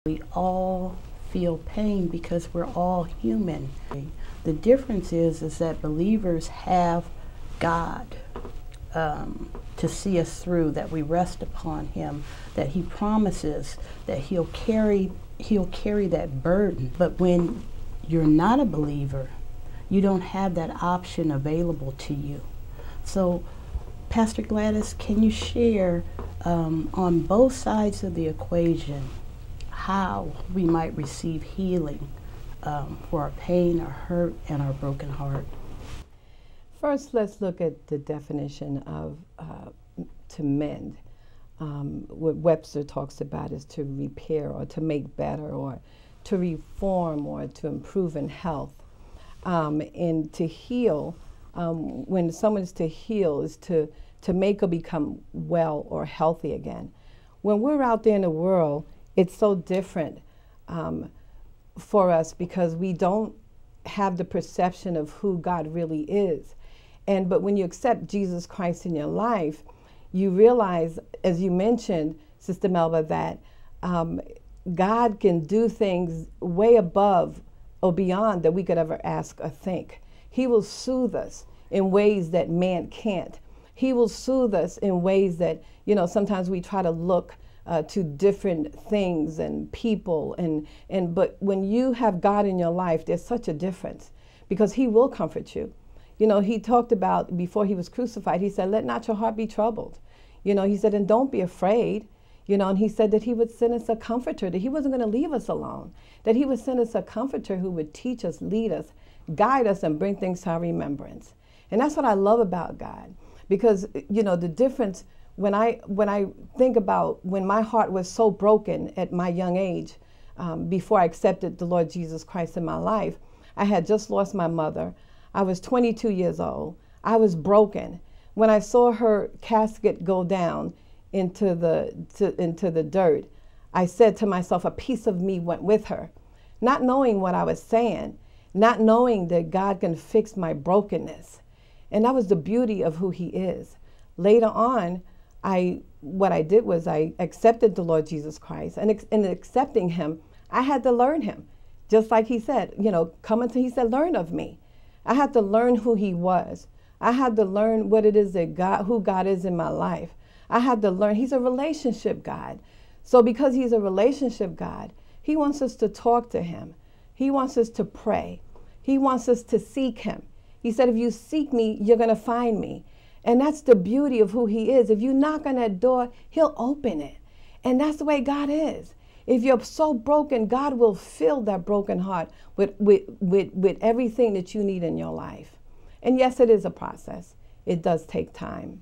We all feel pain because we're all human. The difference is that believers have God to see us through, that we rest upon Him, that He promises that He'll carry that burden. But when you're not a believer, you don't have that option available to you. So, Pastor Gladys, can you share on both sides of the equation how we might receive healing for our pain, our hurt, and our broken heart? First, let's look at the definition of to mend. What Webster talks about is to repair or to make better or to reform or to improve in health. And to heal, when someone is to heal, is to make or become well or healthy again. When we're out there in the world, it's so different for us because we don't have the perception of who God really is. But when you accept Jesus Christ in your life, you realize, as you mentioned, Sister Melba, that God can do things way above or beyond that we could ever ask or think. He will soothe us in ways that man can't. He will soothe us in ways that, sometimes we try to look to different things and people, but when you have God in your life, there's such a difference because He will comfort you. He talked about before He was crucified, He said, "Let not your heart be troubled." He said, "And don't be afraid." And He said that He would send us a comforter, that He wasn't going to leave us alone, that He would send us a comforter who would teach us, lead us, guide us, and bring things to our remembrance. And that's what I love about God, because, the difference when I think about when my heart was so broken at my young age, before I accepted the Lord Jesus Christ in my life, I had just lost my mother. I was 22 years old. I was broken. When I saw her casket go down into the dirt, I said to myself, a piece of me went with her, not knowing what I was saying, not knowing that God can fix my brokenness. And that was the beauty of who He is. Later on, what I did was I accepted the Lord Jesus Christ, and in accepting Him, I had to learn Him. Just like He said, He said, "Learn of me." I had to learn who He was. I had to learn what it is that who God is in my life. I had to learn He's a relationship God. So because He's a relationship God, He wants us to talk to Him. He wants us to pray. He wants us to seek Him. He said, "If you seek me, you're going to find me." And that's the beauty of who He is. If you knock on that door, He'll open it. And that's the way God is. If you're so broken, God will fill that broken heart with everything that you need in your life. And yes, it is a process. It does take time.